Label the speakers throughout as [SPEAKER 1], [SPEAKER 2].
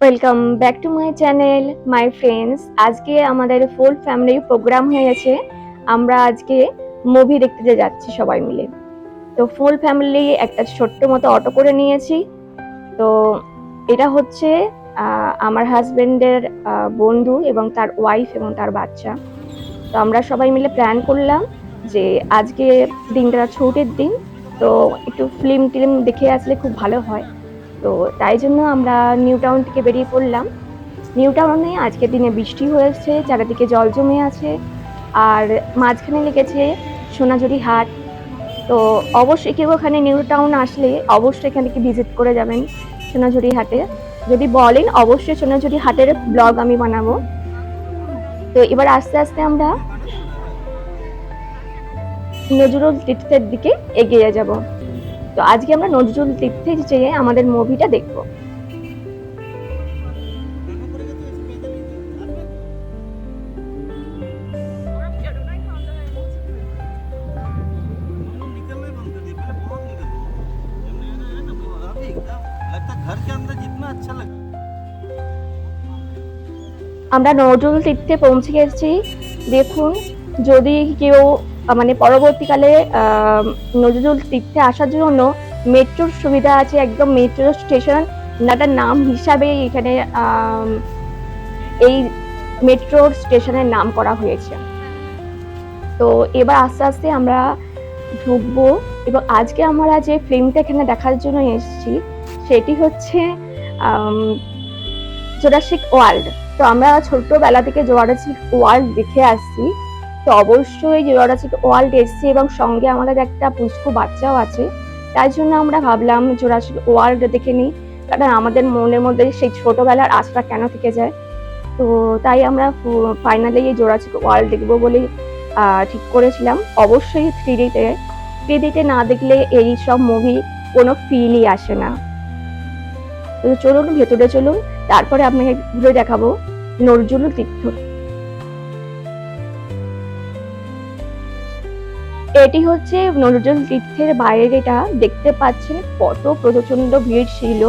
[SPEAKER 1] Welcome back to my channel my friends. আজকে আমাদের full family programme হয়ে গেছে। আমরা আজকে মুভি দেখতে যাচ্ছি সবাই মিলে। তো ফুল ফ্যামিলি একটা ছোট্ট মতো অটো করে নিয়েছি। তো এটা হচ্ছে আমার হাজবেন্ডের বন্ধু এবং তার ওয়াইফ এবং তার বাচ্চা। তো আমরা সবাই মিলে প্ল্যান করলাম যে আজকে দিনটা ছুটির দিন, তো একটু ফিল্ম টিল্ম দেখে আসলে খুব ভালো হয়। তো তাই জন্য আমরা নিউ টাউন থেকে বেরিয়ে পড়লাম। নিউ টাউনে আজকের দিনে বৃষ্টি হয়েছে, চারিদিকে জল জমে আছে, আর মাঝখানে লেগেছে সোনাঝুরি হাট। তো অবশ্যই কেউ ওখানে নিউ টাউন আসলে অবশ্যই এখান থেকে ভিজিট করে যাবেন সোনাঝুরি হাটে। যদি বলেন অবশ্যই সোনাঝুরি হাটের ব্লগ আমি বানাবো। তো এবার আস্তে আস্তে আমরা নজরুল তীর্থের দিকে এগিয়ে যাব। তো আজকে আমরা নজরুল তীর্থে যেয়ে আমাদের মুভিটা দেখবো। আমরা নজরুল তীর্থে পৌঁছে গেছি। দেখুন, যদি কেউ মানে পরবর্তীকালে নজরুল তীর্থে আসার জন্য মেট্রোর সুবিধা আছে, একদম মেট্রো স্টেশন নাটার নাম হিসাবে এখানে এই মেট্রোর স্টেশনের নাম করা হয়েছে। তো এবার আস্তে আস্তে আমরা ঢুকবো এবং আজকে আমরা যে ফিল্মটা এখানে দেখার জন্য এসেছি সেটি হচ্ছে জুরাসিক ওয়ার্ল্ড। তো আমরা ছোটবেলা থেকে জুরাসিক ওয়ার্ল্ড দেখে আসছি। তো অবশ্যই জুরাসিক ওয়ার্ল্ড এসেছি এবং সঙ্গে আমাদের একটা পুষ্কু বাচ্চাও আছে। তাই জন্য আমরা ভাবলাম জুরাসিক ওয়ার্ল্ড দেখে নিই, কারণ আমাদের মনের মধ্যে সেই ছোটবেলার আশাটা কেন থেকে যায়। তো তাই আমরা ফাইনালি এই জুরাসিক ওয়ার্ল্ড দেখবো বলে ঠিক করেছিলাম। অবশ্যই থ্রিডিতে না দেখলে এই সব মুভি কোনো ফিলই আসে না। তো চলুন ভেতরে চলুন, তারপরে আপনাকে ঘুরে দেখাবো নজরুল তীর্থ। এটি হচ্ছে নজরুল তীর্থের বাইরেটা, দেখতে পাচ্ছেন কত প্রচন্ড ভিড় ছিল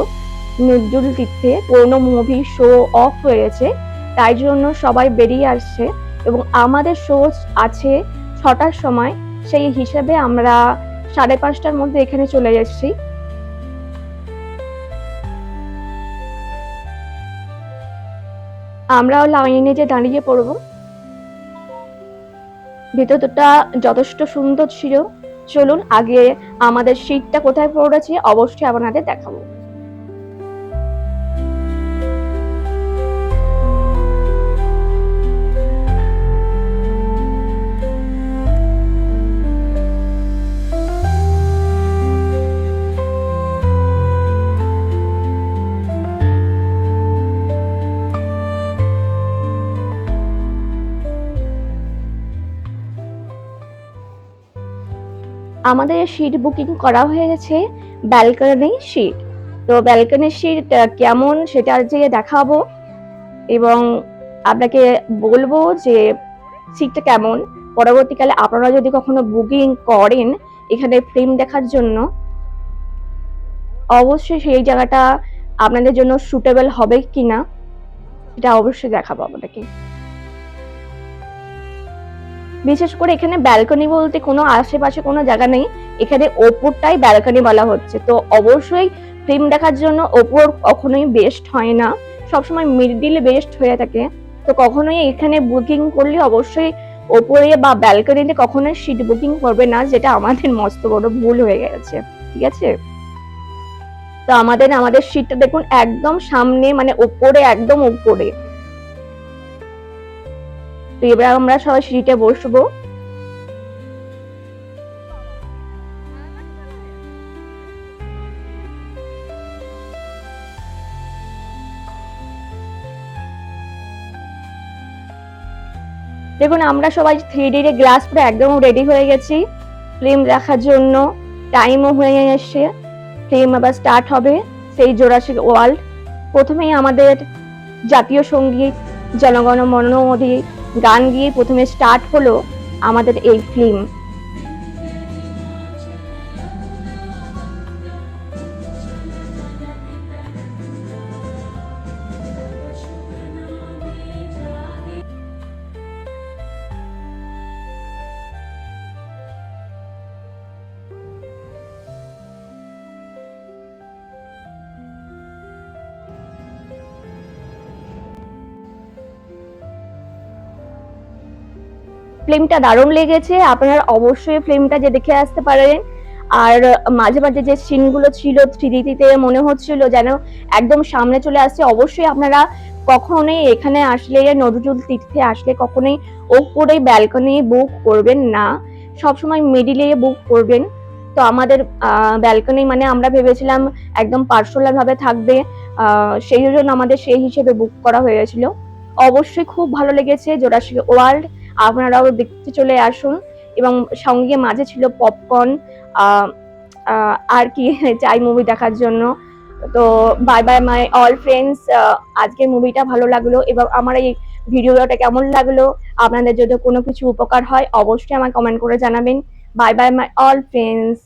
[SPEAKER 1] নজরুল তীর্থে। কোনো মুভি শো অফ হয়েছে, তাই জন্য সবাই বেরিয়ে আসছে এবং আমাদের শো আছে 6টার সময়। সেই হিসাবে আমরা 5:30টার মধ্যে এখানে চলে এসেছি। আমরাও লাইনে যে দাঁড়িয়ে পড়বো। ভেতরটা যথেষ্ট সুন্দর ছিল। চলুন আগে আমাদের সিটটা কোথায় পড়েছে অবশ্যই আপনাদের দেখাবো। আমাদের সিট বুকিং করা হয়ে গেছে ব্যালকনি সিট। তো ব্যালকনি সিট কেমন সেটা যে দেখাবো এবং আপনাকে বলবো যে সিটটা কেমন। পরবর্তীকালে আপনারা যদি কখনো বুকিং করেন এখানে ফিল্ম দেখার জন্য, অবশ্যই সেই জায়গাটা আপনাদের জন্য সুটেবল হবে কিনা এটা অবশ্যই দেখাবো আপনাকে। বিশেষ করে এখানে ব্যালকনি বলতে কোনো আশেপাশে কোনো জায়গা নেই, এখানে ওপরটাই ব্যালকনি বলা হচ্ছে। তো অবশ্যই ফিল্ম দেখার জন্য ওপর কখনোই বেস্ট হয় না, সবসময় মিডলে বেস্ট হয়ে থাকে। তো কখনোই এখানে বুকিং করলে অবশ্যই ওপরে বা ব্যালকনিতে কখনোই সিট বুকিং করবে না, যেটা আমাদের মস্ত বড় ভুল হয়ে গেছে। ঠিক আছে, তো আমাদের সিটটা দেখুন একদম সামনে, মানে ওপরে, একদম ওপরে। তো এবার আমরা সবাই সিটে বসবো। দেখুন আমরা সবাই 3D গ্লাস পরে একদম রেডি হয়ে গেছি ফিল্ম দেখার জন্য। টাইমও হয়ে এসছে, ফিল্ম আবার স্টার্ট হবে সেই জুরাসিক ওয়ার্ল্ড। প্রথমেই আমাদের জাতীয় সঙ্গীত জনগণ মন অধি গান গিয়ে প্রথমে স্টার্ট হলো আমাদের এই ফিল্ম। ফিল্মটা দারুণ লেগেছে, আপনারা অবশ্যই ফিল্মটা যে দেখে আসতে পারেন। আর মাঝে মাঝে যে সিনগুলো ছিল 3D-তে মনে হচ্ছিল যেন একদম সামনে চলে আসছে। অবশ্যই আপনারা কখনোই এখানে আসলে, নজরুল তীর্থে আসলে কখনোই ওপরে ব্যালকনি বুক করবেন না, সবসময় মিডিলে বুক করবেন। তো আমাদের ব্যালকনি মানে আমরা ভেবেছিলাম একদম পার্সোনাল ভাবে থাকবে, সেই জন্য আমাদের সেই হিসেবে বুক করা হয়েছিল। অবশ্যই খুব ভালো লেগেছে জুরাসিক ওয়ার্ল্ড, আপনারাও দেখতে চলে আসুন। এবং সঙ্গে মাঝে ছিল পপকর্ন আর কি চাই মুভি দেখার জন্য। তো bye bye my all friends, আজকের মুভিটা ভালো লাগলো এবং আমার এই ভিডিওটা কেমন লাগলো, আপনাদের যদি কোনো কিছু উপকার হয় অবশ্যই আমাকে কমেন্ট করে জানাবেন। Bye bye my all friends.